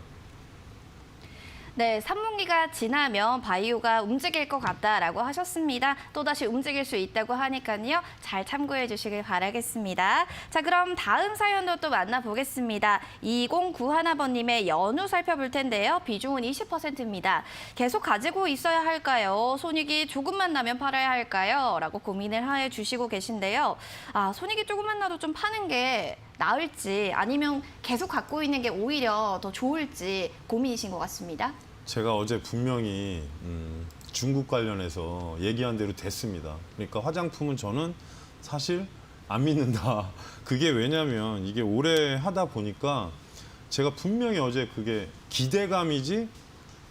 네, 3분기가 지나면 바이오가 움직일 것 같다라고 하셨습니다. 또다시 움직일 수 있다고 하니까요. 잘 참고해 주시길 바라겠습니다. 자, 그럼 다음 사연도 또 만나보겠습니다. 2091번님의 연우 살펴볼 텐데요. 비중은 20%입니다. 계속 가지고 있어야 할까요? 손익이 조금만 나면 팔아야 할까요? 라고 고민을 해 주시고 계신데요. 손익이 조금만 나도 좀 파는 게 나을지 아니면 계속 갖고 있는 게 오히려 더 좋을지 고민이신 것 같습니다. 제가 어제 분명히 중국 관련해서 얘기한 대로 됐습니다. 그러니까 화장품은 저는 사실 안 믿는다. 그게 왜냐면 이게 오래 하다 보니까 제가 분명히 어제 그게 기대감이지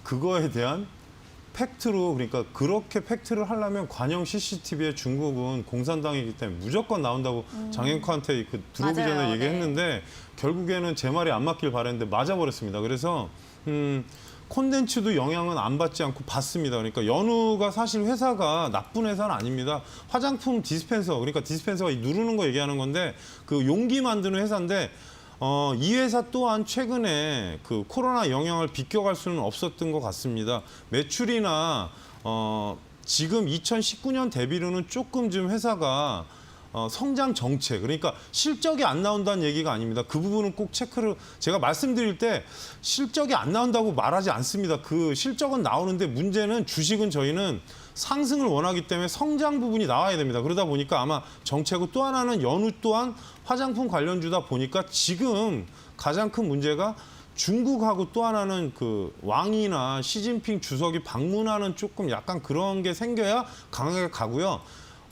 그거에 대한 팩트로 그러니까 그렇게 팩트를 하려면 관영 CCTV에 중국은 공산당이기 때문에 무조건 나온다고 장앵커한테 그 들어오기 맞아요. 전에 네. 얘기했는데 결국에는 제 말이 안 맞길 바랬는데 맞아버렸습니다. 그래서 콘텐츠도 영향은 안 받지 않고 받습니다. 그러니까 연우가 사실 회사가 나쁜 회사는 아닙니다. 화장품 디스펜서 그러니까 디스펜서가 누르는 거 얘기하는 건데 그 용기 만드는 회사인데 이 회사 또한 최근에 그 코로나 영향을 비껴갈 수는 없었던 것 같습니다. 매출이나 지금 2019년 대비로는 조금 좀 회사가 성장 정체 그러니까 실적이 안 나온다는 얘기가 아닙니다. 그 부분은 꼭 체크를 제가 말씀드릴 때 실적이 안 나온다고 말하지 않습니다. 그 실적은 나오는데 문제는 주식은 저희는 상승을 원하기 때문에 성장 부분이 나와야 됩니다. 그러다 보니까 아마 정체고 또 하나는 연우 또한 화장품 관련주다 보니까 지금 가장 큰 문제가 중국하고 또 하나는 그 왕이나 시진핑 주석이 방문하는 조금 약간 그런 게 생겨야 강하게 가고요.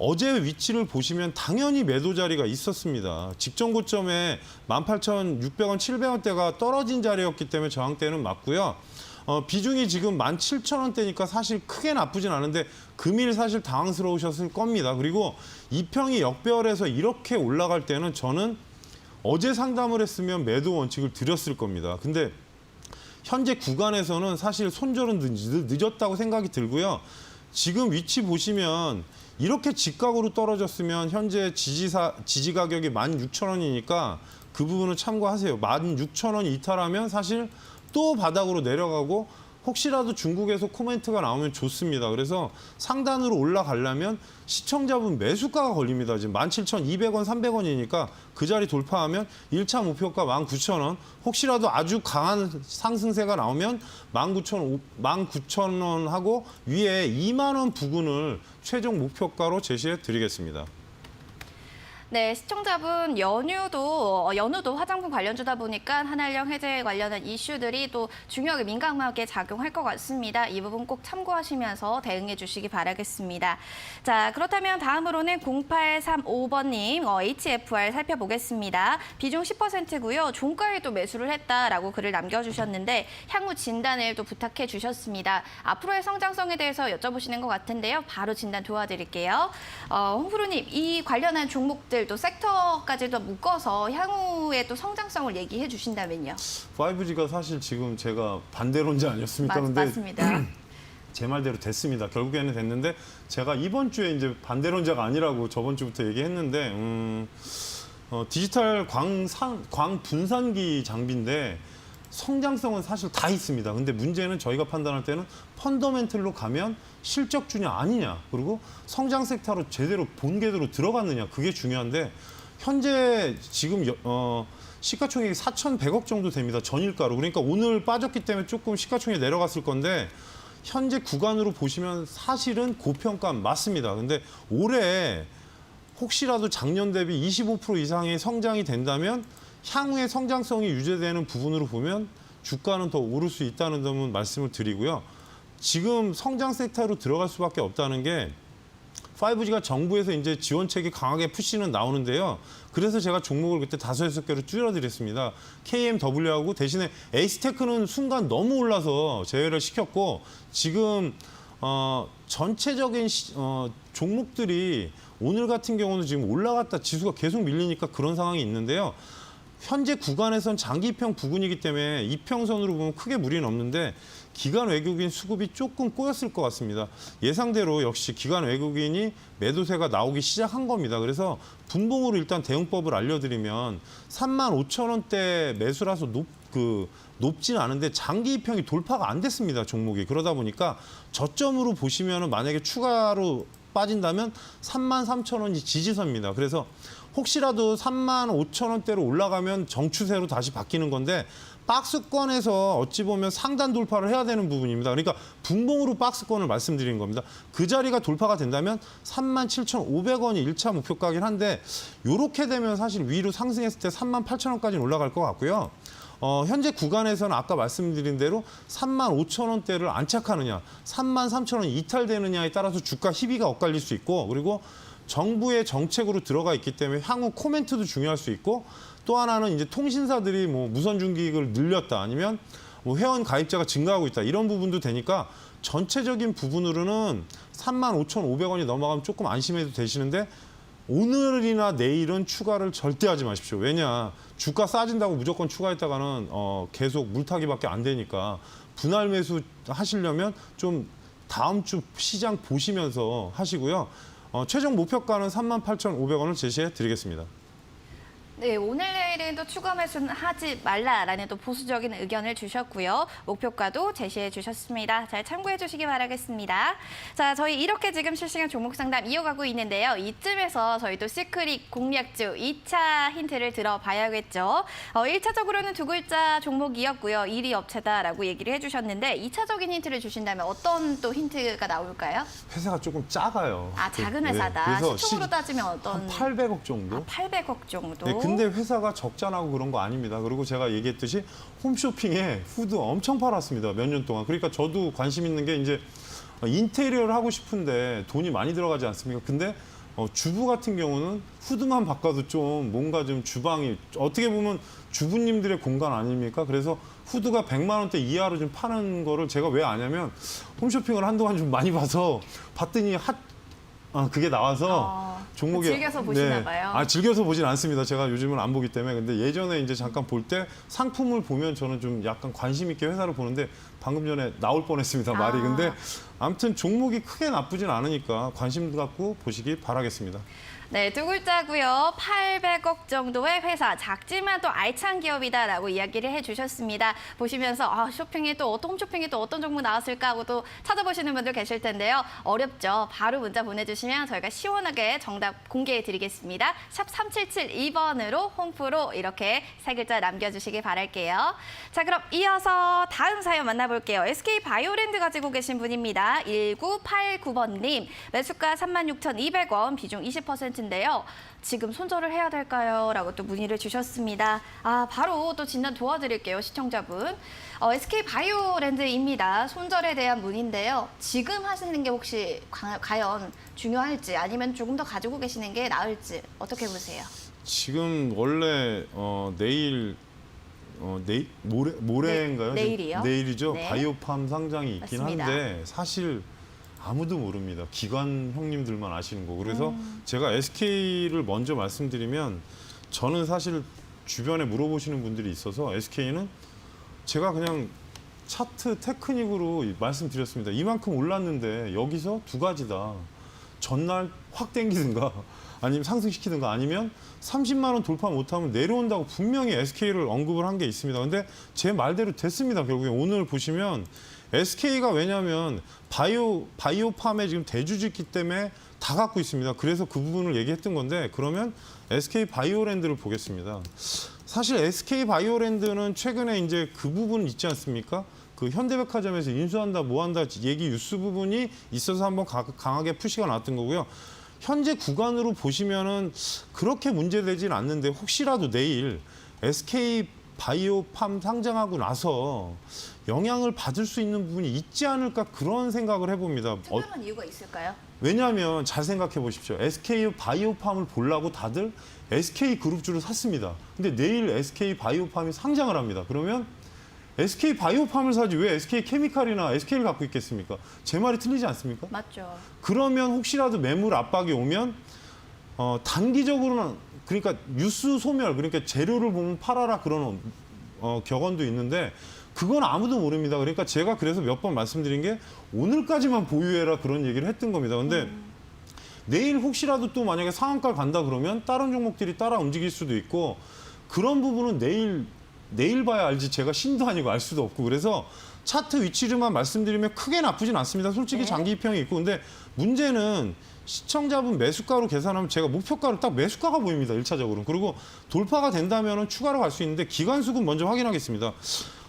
어제 위치를 보시면 당연히 매도 자리가 있었습니다. 직전 고점에 18,600원, 700원대가 떨어진 자리였기 때문에 저항대는 맞고요. 비중이 지금 17,000원대니까 사실 크게 나쁘진 않은데 금일 사실 당황스러우셨을 겁니다. 그리고 이평이 역배열해서 이렇게 올라갈 때는 저는 어제 상담을 했으면 매도 원칙을 드렸을 겁니다. 근데 현재 구간에서는 사실 손절은 늦었다고 생각이 들고요. 지금 위치 보시면 이렇게 직각으로 떨어졌으면 현재 지지 가격이 16,000원이니까 그 부분은 참고하세요. 16,000원이 이탈하면 사실 또 바닥으로 내려가고 혹시라도 중국에서 코멘트가 나오면 좋습니다. 그래서 상단으로 올라가려면 시청자분 매수가가 걸립니다. 지금 17,200원, 300원이니까 그 자리 돌파하면 1차 목표가 19,000원. 혹시라도 아주 강한 상승세가 나오면 19,000원 하고 위에 2만 원 부근을 최종 목표가로 제시해 드리겠습니다. 네, 시청자분 연우도 화장품 관련주다 보니까 한알령 해제 관련한 이슈들이 또 중요하게 민감하게 작용할 것 같습니다. 이 부분 꼭 참고하시면서 대응해 주시기 바라겠습니다. 자, 그렇다면 다음으로는 0835번님 HFR 살펴보겠습니다. 비중 10%고요. 종가에 또 매수를 했다라고 글을 남겨주셨는데 향후 진단을 또 부탁해 주셨습니다. 앞으로의 성장성에 대해서 여쭤보시는 것 같은데요. 바로 진단 도와드릴게요. 홍프로님, 이 관련한 종목들 또 섹터까지도 묶어서 향후의 또 성장성을 얘기해 주신다면요. 5G가 사실 지금 제가 반대론자 아니었습니까? 근데 맞습니다. 제 말대로 됐습니다. 결국에는 됐는데 제가 이번 주에 이제 반대론자가 아니라고 저번 주부터 얘기했는데 디지털 광 분산기 장비인데 성장성은 사실 다 있습니다. 근데 문제는 저희가 판단할 때는 펀더멘털로 가면 실적주냐 아니냐, 그리고 성장 섹터로 제대로 본궤도로 들어갔느냐, 그게 중요한데 현재 지금 시가총액이 4,100억 정도 됩니다. 전일가로. 그러니까 오늘 빠졌기 때문에 조금 시가총액이 내려갔을 건데 현재 구간으로 보시면 사실은 고평가 맞습니다. 근데 올해 혹시라도 작년 대비 25% 이상의 성장이 된다면 향후의 성장성이 유지되는 부분으로 보면 주가는 더 오를 수 있다는 점은 말씀을 드리고요. 지금 성장 섹터로 들어갈 수밖에 없다는 게 5G가 정부에서 이제 지원책이 강하게 푸시는 나오는데요. 그래서 제가 종목을 그때 5-6개로 줄여드렸습니다. KMW하고 대신에 에이스테크는 순간 너무 올라서 제외를 시켰고 지금 전체적인 종목들이 오늘 같은 경우는 지금 올라갔다 지수가 계속 밀리니까 그런 상황이 있는데요. 현재 구간에선 장기평 부근이기 때문에 이평선으로 보면 크게 무리는 없는데 기관 외국인 수급이 조금 꼬였을 것 같습니다. 예상대로 역시 기관 외국인이 매도세가 나오기 시작한 겁니다. 그래서 분봉으로 일단 대응법을 알려드리면 35,000원대 매수라서 높진 않은데 장기 이평이 돌파가 안 됐습니다. 종목이. 그러다 보니까 저점으로 보시면 만약에 추가로 빠진다면 33,000원이 지지선입니다. 그래서 혹시라도 35,000원대로 올라가면 정추세로 다시 바뀌는 건데 박스권에서 어찌 보면 상단 돌파를 해야 되는 부분입니다. 그러니까 분봉으로 박스권을 말씀드린 겁니다. 그 자리가 돌파가 된다면 37,500원이 1차 목표가긴 한데 이렇게 되면 사실 위로 상승했을 때 38,000원까지는 올라갈 것 같고요. 현재 구간에서는 아까 말씀드린 대로 35,000원대를 안착하느냐, 33,000원이 이탈되느냐에 따라서 주가 희비가 엇갈릴 수 있고, 그리고 정부의 정책으로 들어가 있기 때문에 향후 코멘트도 중요할 수 있고, 또 하나는 이제 통신사들이 뭐 무선 중기익을 늘렸다, 아니면 뭐 회원 가입자가 증가하고 있다, 이런 부분도 되니까 전체적인 부분으로는 35,500원이 넘어가면 조금 안심해도 되시는데 오늘이나 내일은 추가를 절대 하지 마십시오. 왜냐, 주가 싸진다고 무조건 추가했다가는 계속 물타기밖에 안 되니까 분할 매수 하시려면 좀 다음 주 시장 보시면서 하시고요. 최종 목표가는 38,500원을 제시해 드리겠습니다. 네, 오늘 내일은 또 추가 매수는 하지 말라라는 또 보수적인 의견을 주셨고요. 목표가도 제시해 주셨습니다. 잘 참고해 주시기 바라겠습니다. 자, 저희 이렇게 지금 실시간 종목 상담 이어가고 있는데요. 이쯤에서 저희 또 시크릿 공략주 2차 힌트를 들어봐야겠죠. 1차적으로는 두 글자 종목이었고요. 1위 업체다라고 얘기를 해주셨는데 2차적인 힌트를 주신다면 어떤 또 힌트가 나올까요? 회사가 조금 작아요. 아, 작은 회사다. 그래서 시총으로 따지면 어떤? 한 800억 정도? 아, 800억 정도. 네, 근데 회사가 적자나고 그런 거 아닙니다. 그리고 제가 얘기했듯이 홈쇼핑에 후드 엄청 팔았습니다. 몇 년 동안. 그러니까 저도 관심 있는 게 이제 인테리어를 하고 싶은데 돈이 많이 들어가지 않습니까? 근데 주부 같은 경우는 후드만 바꿔도 좀 뭔가 좀 주방이 어떻게 보면 주부님들의 공간 아닙니까? 그래서 후드가 100만 원대 이하로 좀 파는 거를 제가 왜 아냐면 홈쇼핑을 한동안 좀 많이 봐서 봤더니 그게 나와서 종목이 즐겨서 보시나 봐요. 즐겨서 보진 않습니다. 제가 요즘은 안 보기 때문에. 근데 예전에 이제 잠깐 볼 때 상품을 보면 저는 좀 약간 관심 있게 회사를 보는데 방금 전에 나올 뻔했습니다. 말이. 근데 아무튼 종목이 크게 나쁘진 않으니까 관심 갖고 보시기 바라겠습니다. 네, 두 글자고요. 800억 정도의 회사, 작지만 또 알찬 기업이다라고 이야기를 해주셨습니다. 보시면서 쇼핑에 또 홈쇼핑에 또 어떤 종목 나왔을까 하고 또 찾아보시는 분들 계실 텐데요. 어렵죠. 바로 문자 보내주시면 저희가 시원하게 정답 공개해드리겠습니다. 샵 3772번으로 홈프로 이렇게 세 글자 남겨주시기 바랄게요. 자, 그럼 이어서 다음 사연 만나볼게요. SK바이오랜드 가지고 계신 분입니다. 1989번님, 매수가 36,200원, 비중 20%. 인데요. 지금 손절을 해야 될까요? 라고 또 문의를 주셨습니다. 바로 또 진단 도와드릴게요, 시청자분. SK바이오랜드입니다. 손절에 대한 문의인데요. 지금 하시는 게 혹시 과연 중요할지 아니면 조금 더 가지고 계시는 게 나을지 어떻게 보세요? 지금 원래 모레인가요? 내일이요. 내일이죠. 네. 바이오팜 상장이 있긴 맞습니다. 한데 사실 아무도 모릅니다. 기관 형님들만 아시는 거고. 그래서 제가 SK를 먼저 말씀드리면 저는 사실 주변에 물어보시는 분들이 있어서 SK는 제가 그냥 차트 테크닉으로 말씀드렸습니다. 이만큼 올랐는데 여기서 두 가지다. 전날 확 땡기든가 아니면 상승시키든가 아니면 30만 원 돌파 못하면 내려온다고 분명히 SK를 언급을 한 게 있습니다. 근데 제 말대로 됐습니다. 결국에 오늘 보시면 SK가 왜냐하면 바이오팜에 지금 대주주기 때문에 다 갖고 있습니다. 그래서 그 부분을 얘기했던 건데 그러면 SK 바이오랜드를 보겠습니다. 사실 SK 바이오랜드는 최근에 이제 그 부분 있지 않습니까? 그 현대백화점에서 인수한다, 뭐한다 얘기 뉴스 부분이 있어서 한번 강하게 푸시가 나왔던 거고요. 현재 구간으로 보시면은 그렇게 문제되진 않는데 혹시라도 내일 SK 바이오팜 상장하고 나서 영향을 받을 수 있는 부분이 있지 않을까 그런 생각을 해봅니다. 특별한 이유가 있을까요? 왜냐하면 잘 생각해 보십시오. SK 바이오팜을 보려고 다들 SK 그룹주를 샀습니다. 근데 내일 SK 바이오팜이 상장을 합니다. 그러면 SK 바이오팜을 사지 왜 SK 케미칼이나 SK를 갖고 있겠습니까? 제 말이 틀리지 않습니까? 맞죠. 그러면 혹시라도 매물 압박이 오면 단기적으로는 그러니까 뉴스 소멸 그러니까 재료를 보면 팔아라 그런 격언도 있는데 그건 아무도 모릅니다. 그러니까 제가 그래서 몇 번 말씀드린 게 오늘까지만 보유해라 그런 얘기를 했던 겁니다. 근데 내일 혹시라도 또 만약에 상한가 간다 그러면 다른 종목들이 따라 움직일 수도 있고 그런 부분은 내일 봐야 알지 제가 신도 아니고 알 수도 없고 그래서 차트 위치를만 말씀드리면 크게 나쁘진 않습니다. 솔직히 네. 장기 입형이 있고 근데 문제는 시청자분 매수가로 계산하면 제가 목표가로 딱 매수가가 보입니다. 1차적으로. 그리고 돌파가 된다면 추가로 갈 수 있는데 기관수급 먼저 확인하겠습니다.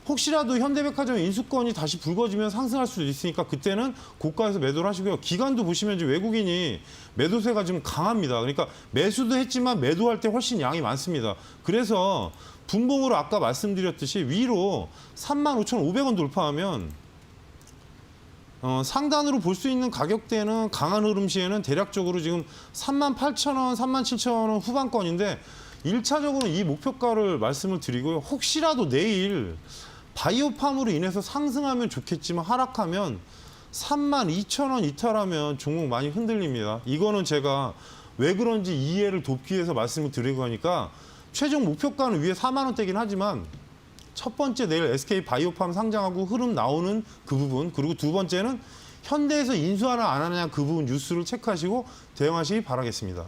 혹시라도 현대백화점 인수권이 다시 불거지면 상승할 수도 있으니까 그때는 고가에서 매도를 하시고요. 기관도 보시면 이제 외국인이 매도세가 좀 강합니다. 그러니까 매수도 했지만 매도할 때 훨씬 양이 많습니다. 그래서 분봉으로 아까 말씀드렸듯이 위로 35,500원 돌파하면 상단으로 볼 수 있는 가격대는 강한 흐름 시에는 대략적으로 지금 38,000원, 37,000원 후반권인데 1차적으로 이 목표가를 말씀을 드리고요. 혹시라도 내일 바이오팜으로 인해서 상승하면 좋겠지만 하락하면 32,000원 이탈하면 종목 많이 흔들립니다. 이거는 제가 왜 그런지 이해를 돕기 위해서 말씀을 드리고 하니까 최종 목표가는 위에 4만 원대긴 하지만 첫 번째 내일 SK 바이오팜 상장하고 흐름 나오는 그 부분 그리고 두 번째는 현대에서 인수하나 안 하느냐 그 부분 뉴스를 체크하시고 대응하시기 바라겠습니다.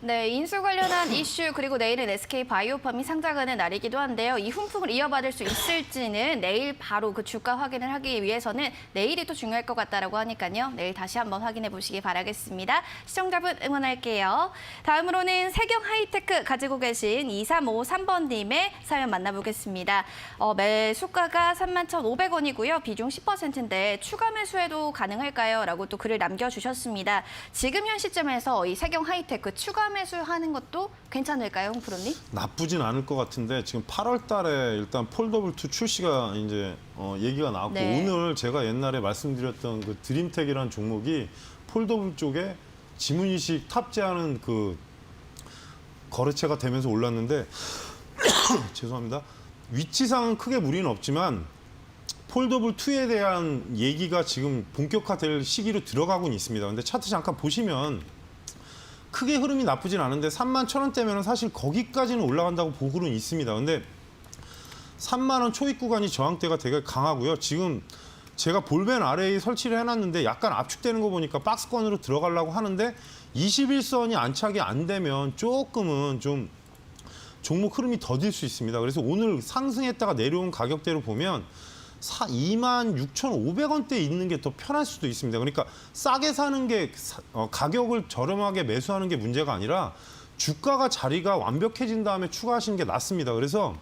네, 인수 관련한 이슈 그리고 내일은 SK 바이오팜이 상장하는 날이기도 한데요. 이 훈풍을 이어받을 수 있을지는 내일 바로 그 주가 확인을 하기 위해서는 내일이 또 중요할 것 같다라고 하니까요. 내일 다시 한번 확인해 보시기 바라겠습니다. 시청자분 응원할게요. 다음으로는 세경 하이테크 가지고 계신 2353번님의 사연 만나보겠습니다. 매수가가 31,500원이고요. 비중 10%인데 추가 매수해도 가능할까요? 라고 또 글을 남겨주셨습니다. 지금 현 시점에서 이 세경 하이테크 추가 매수하는 것도 괜찮을까요, 홍 프로님? 나쁘진 않을 것 같은데 지금 8월 달에 일단 폴더블2 출시가 이제 얘기가 나왔고 네. 오늘 제가 옛날에 말씀드렸던 그 드림텍이라는 종목이 폴더블 쪽에 지문인식 탑재하는 그 거래체가 되면서 올랐는데 죄송합니다. 위치상은 크게 무리는 없지만 폴더블2에 대한 얘기가 지금 본격화될 시기로 들어가고는 있습니다. 근데 차트 잠깐 보시면 크게 흐름이 나쁘진 않은데 31,000원대면 사실 거기까지는 올라간다고 보고는 있습니다. 근데 3만 원 초입 구간이 저항대가 되게 강하고요. 지금 제가 볼벤 아래에 설치를 해놨는데 약간 압축되는 거 보니까 박스권으로 들어가려고 하는데 21선이 안착이 안 되면 조금은 좀 종목 흐름이 더딜 수 있습니다. 그래서 오늘 상승했다가 내려온 가격대로 보면 26,500원대에 있는 게 더 편할 수도 있습니다. 그러니까 싸게 사는 게 가격을 저렴하게 매수하는 게 문제가 아니라 주가가 자리가 완벽해진 다음에 추가하시는 게 낫습니다. 그래서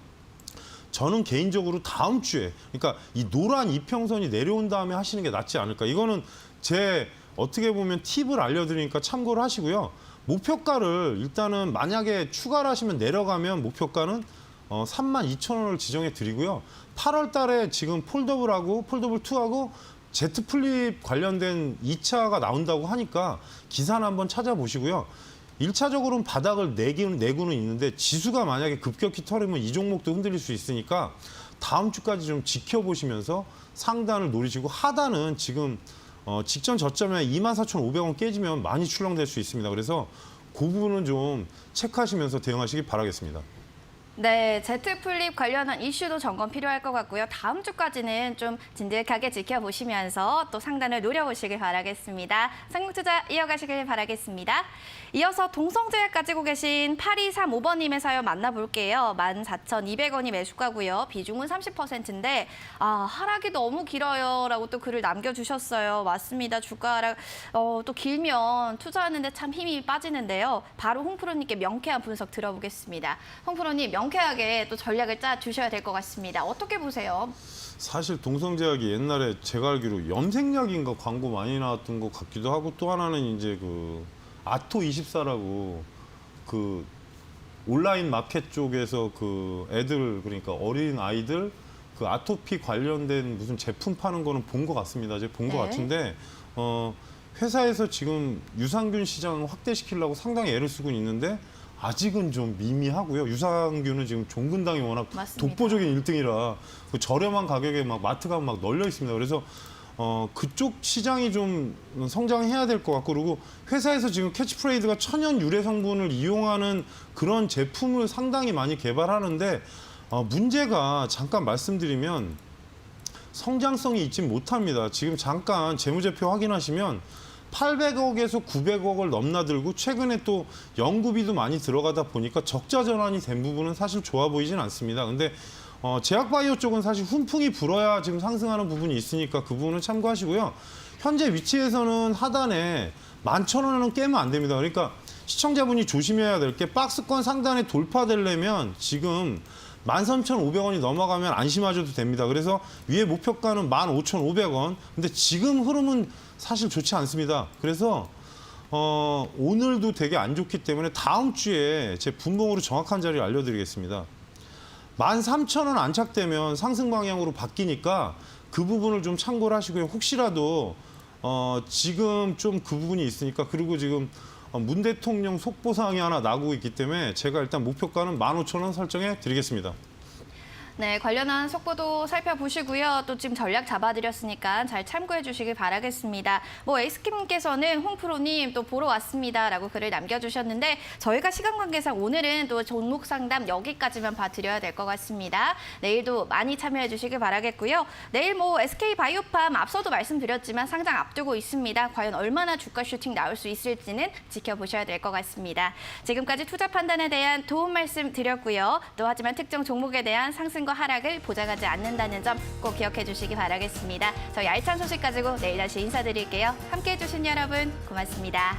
저는 개인적으로 다음 주에 그러니까 이 노란 이평선이 내려온 다음에 하시는 게 낫지 않을까. 이거는 제 어떻게 보면 팁을 알려드리니까 참고를 하시고요. 목표가를 일단은 만약에 추가를 하시면 내려가면 목표가는 32,000원을 지정해 드리고요. 8월 달에 지금 폴더블하고 폴더블2하고 Z 플립 관련된 2차가 나온다고 하니까 기사는 한번 찾아보시고요. 1차적으로는 바닥을 내고는 있는데 지수가 만약에 급격히 털으면 이 종목도 흔들릴 수 있으니까 다음 주까지 좀 지켜보시면서 상단을 노리시고 하단은 지금 직전 저점에 24,500원 깨지면 많이 출렁될 수 있습니다. 그래서 그 부분은 좀 체크하시면서 대응하시기 바라겠습니다. 네, 제트플립 관련한 이슈도 점검 필요할 것 같고요. 다음 주까지는 좀 진득하게 지켜보시면서 또 상단을 노려보시길 바라겠습니다. 상승투자 이어가시길 바라겠습니다. 이어서 동성제약 가지고 계신 8235번님의 사연 만나볼게요. 14,200원이 매수가고요. 비중은 30%인데 하락이 너무 길어요 라고 또 글을 남겨주셨어요. 맞습니다. 주가 하락 또 길면 투자하는데 참 힘이 빠지는데요. 바로 홍프로님께 명쾌한 분석 들어보겠습니다. 홍프로님 명쾌하게 또 전략을 짜 주셔야 될 것 같습니다. 어떻게 보세요? 사실 동성제약이 옛날에 제가 알기로 염색약인가 광고 많이 나왔던 것 같기도 하고 또 하나는 이제 그 아토24라고 그 온라인 마켓 쪽에서 그 애들 그러니까 어린 아이들 그 아토피 관련된 무슨 제품 파는 거는 본 것 같습니다. 이제 본 것 네. 같은데 회사에서 지금 유산균 시장을 확대시키려고 상당히 애를 쓰고 있는데 아직은 좀 미미하고요. 유산균은 지금 종근당이 워낙 맞습니다. 독보적인 1등이라 그 저렴한 가격에 막 마트가 막 널려 있습니다. 그래서 그쪽 시장이 좀 성장해야 될 것 같고 그리고 회사에서 지금 캐치프레이드가 천연 유래 성분을 이용하는 그런 제품을 상당히 많이 개발하는데 문제가 잠깐 말씀드리면 성장성이 있지 못합니다. 지금 잠깐 재무제표 확인하시면 800억에서 900억을 넘나들고 최근에 또 연구비도 많이 들어가다 보니까 적자 전환이 된 부분은 사실 좋아 보이진 않습니다. 근데 제약바이오 쪽은 사실 훈풍이 불어야 지금 상승하는 부분이 있으니까 그 부분은 참고하시고요. 현재 위치에서는 하단에 11,000원은 깨면 안 됩니다. 그러니까 시청자분이 조심해야 될 게 박스권 상단에 돌파되려면 지금 13,500원이 넘어가면 안심하셔도 됩니다. 그래서 위에 목표가는 15,500원. 근데 지금 흐름은 사실 좋지 않습니다. 그래서 오늘도 되게 안 좋기 때문에 다음 주에 제 분봉으로 정확한 자리를 알려드리겠습니다. 13,000원 안착되면 상승 방향으로 바뀌니까 그 부분을 좀 참고를 하시고요. 혹시라도 지금 좀 그 부분이 있으니까 그리고 지금 문 대통령 속보사항이 하나 나오고 있기 때문에 제가 일단 목표가는 15,000원 설정해 드리겠습니다. 네, 관련한 속보도 살펴보시고요. 또 지금 전략 잡아드렸으니까 잘 참고해 주시길 바라겠습니다. 에이스킴께서는 홍프로님 또 보러 왔습니다라고 글을 남겨주셨는데 저희가 시간 관계상 오늘은 또 종목 상담 여기까지만 봐드려야 될 것 같습니다. 내일도 많이 참여해 주시길 바라겠고요. 내일 SK바이오팜 앞서도 말씀드렸지만 상장 앞두고 있습니다. 과연 얼마나 주가 슈팅 나올 수 있을지는 지켜보셔야 될 것 같습니다. 지금까지 투자 판단에 대한 도움 말씀 드렸고요. 또 하지만 특정 종목에 대한 상승과 하락을 보장하지 않는다는 점 꼭 기억해 주시기 바라겠습니다. 저희 알찬 소식 가지고 내일 다시 인사드릴게요. 함께해 주신 여러분 고맙습니다.